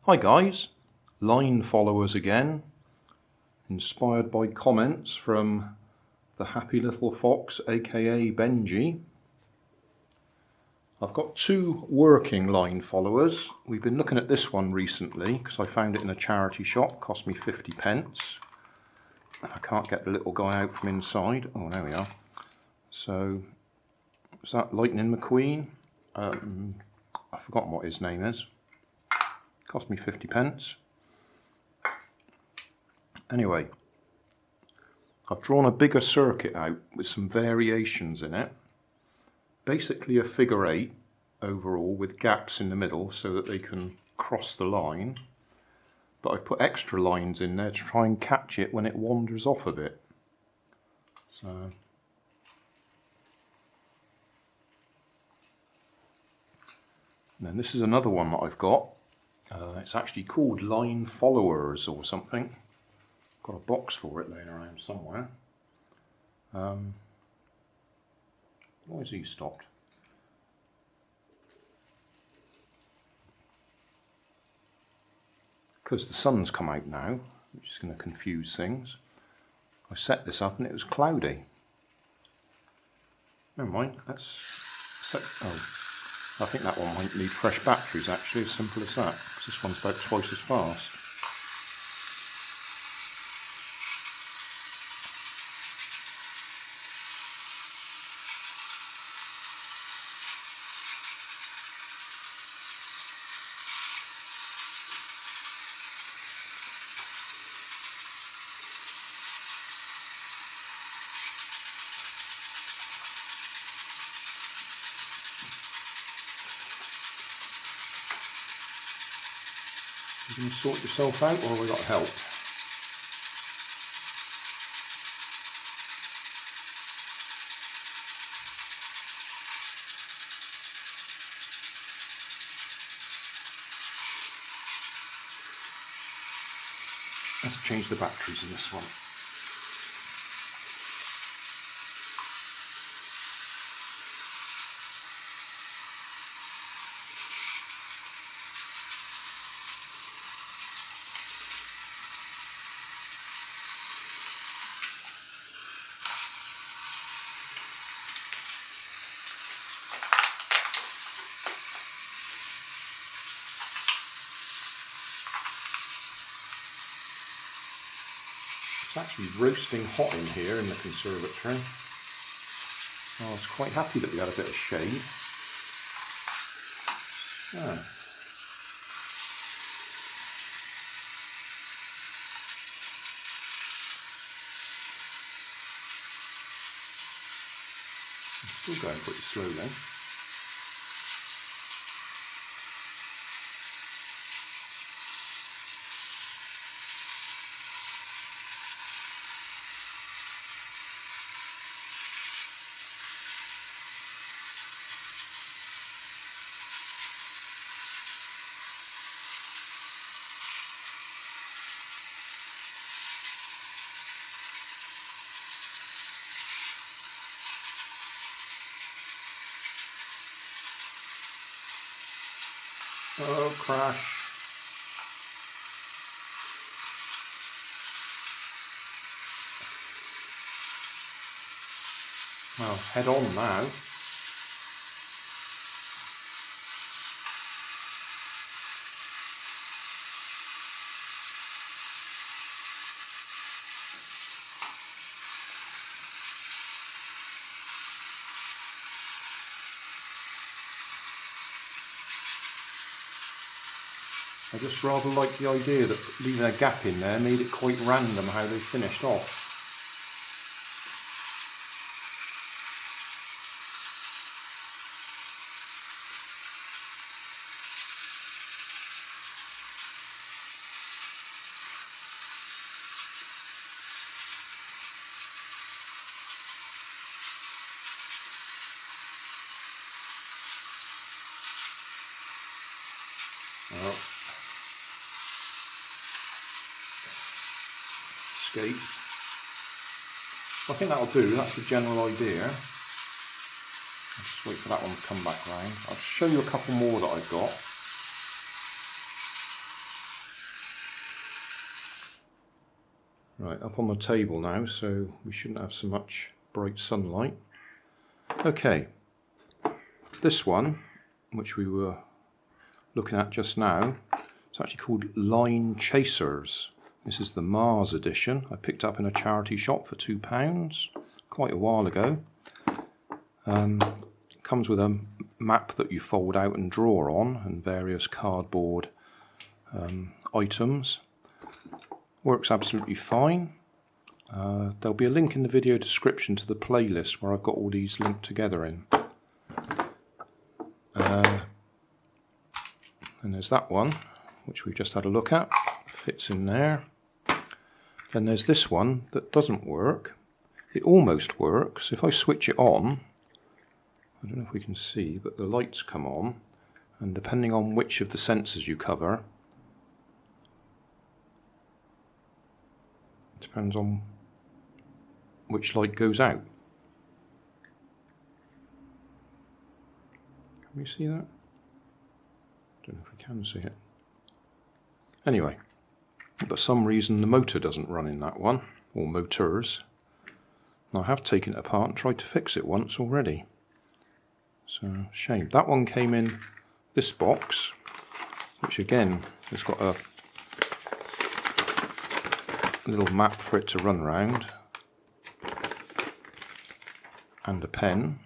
Hi guys, line followers again, inspired by comments from the happy little fox aka Benji. I've got two working line followers. We've been looking at this one recently because I found it in a charity shop, cost me 50p. And I can't get the little guy out from inside. Oh, there we are. So, is that Lightning McQueen? I've forgotten what his name is. Cost me 50p. Anyway, I've drawn a bigger circuit out with some variations in it. Basically a figure 8 overall with gaps in the middle so that they can cross the line. But I've put extra lines in there to try and catch it when it wanders off a bit. So, and then this is another one that I've got. It's actually called Line Followers or something. Got a box for it laying around somewhere. Why has he stopped? Because the sun's come out now, which is going to confuse things. I set this up and it was cloudy. Never mind, let's set. Oh, I think that one might need fresh batteries actually, as simple as that, because this one's about twice as fast. You can sort yourself out, or have we got help? Let's change the batteries in this one. It's actually roasting hot in here in the conservatory. I was quite happy that we had a bit of shade. Ah. I'm still going pretty slowly. Oh, crash. Well, head on now. I just rather like the idea that leaving a gap in there made it quite random how they finished off. Well, escape. I think that'll do, that's the general idea. I'll just wait for that one to come back round. I'll show you a couple more that I've got. Right, up on the table now, so we shouldn't have so much bright sunlight. Okay, this one, which we were looking at just now, it's actually called Line Chasers. This is the Mars edition. I picked up in a charity shop for £2 quite a while ago. It comes with a map that you fold out and draw on, and various cardboard items. Works absolutely fine. There'll be a link in the video description to the playlist where I've got all these linked together in. And there's that one, which we've just had a look at. Fits in there. Then there's this one that doesn't work. It almost works. If I switch it on, I don't know if we can see, but the lights come on, and depending on which of the sensors you cover, it depends on which light goes out. Can we see that? Don't know if we can see it. Anyway, but for some reason the motor doesn't run in that one, or motors. And I have taken it apart and tried to fix it once already. So, shame. That one came in this box, which again has got a little map for it to run round, and a pen.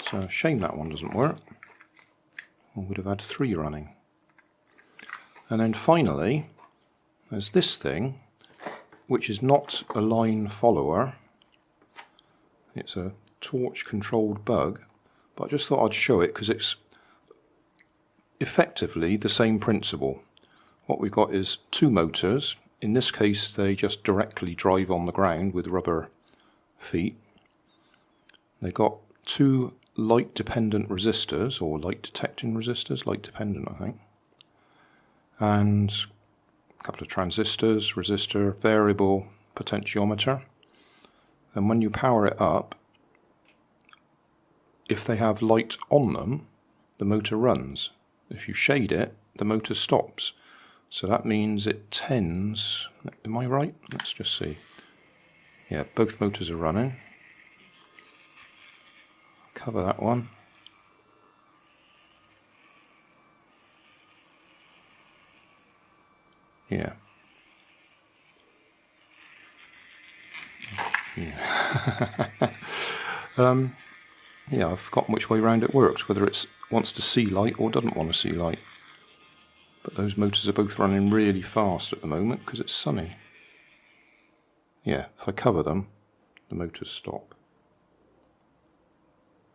So, shame that one doesn't work. We would have had 3 running. And then finally, there's this thing, which is not a line follower. It's a torch controlled bug, but I just thought I'd show it because it's effectively the same principle. What we've got is 2 motors. In this case, they just directly drive on the ground with rubber feet. They've got 2 light dependent resistors, or light detecting resistors, light dependent I think, and a couple of transistors, resistor, variable potentiometer. And when you power it up, if they have light on them, the motor runs. If you shade it, the motor stops. So that means it tends, am I right? Let's just see. Yeah, both motors are running. Cover that one. Yeah. Yeah, I've forgotten which way round it works, whether it wants to see light or doesn't want to see light. But those motors are both running really fast at the moment because it's sunny. Yeah, if I cover them, the motors stop.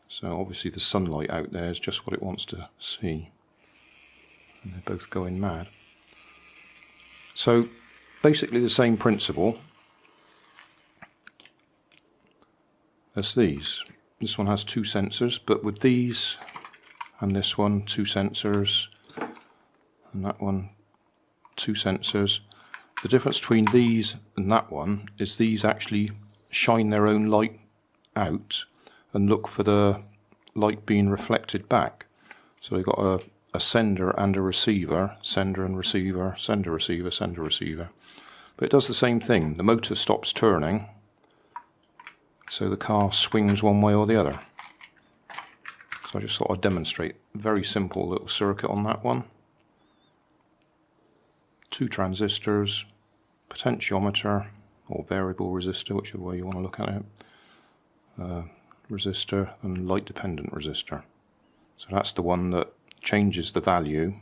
So obviously the sunlight out there is just what it wants to see. And they're both going mad. So basically the same principle as these. This one has 2 sensors, but with these and this one, 2 sensors, and that one, 2 sensors. The difference between these and that one is these actually shine their own light out and look for the light being reflected back. So they've got a sender and a receiver, sender and receiver, sender, receiver, sender, receiver. But it does the same thing. The motor stops turning, so the car swings one way or the other. So I just thought I'd demonstrate a very simple little circuit on that one. 2 transistors, potentiometer or variable resistor, whichever way you want to look at it, resistor and light dependent resistor. So that's the one that changes the value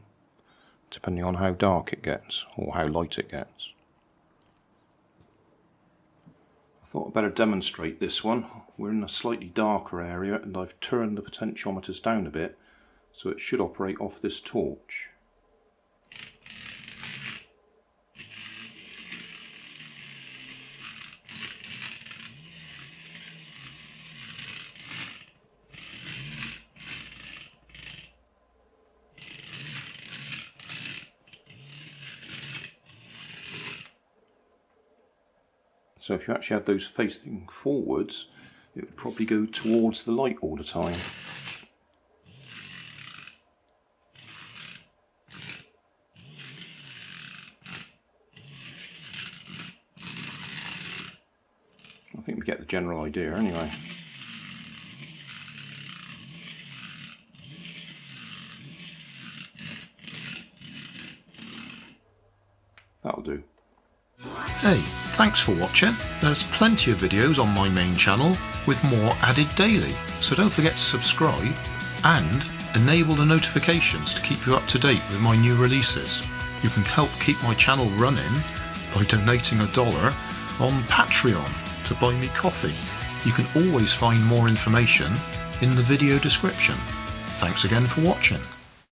depending on how dark it gets or how light it gets. I thought I'd better demonstrate this one. We're in a slightly darker area and I've turned the potentiometers down a bit, so it should operate off this torch. So if you actually had those facing forwards, it would probably go towards the light all the time. you get the general idea anyway. That'll do. Hey, thanks for watching. There's plenty of videos on my main channel with more added daily, so don't forget to subscribe and enable the notifications to keep you up to date with my new releases. You can help keep my channel running by donating $1 on Patreon to buy me coffee. You can always find more information in the video description. Thanks again for watching.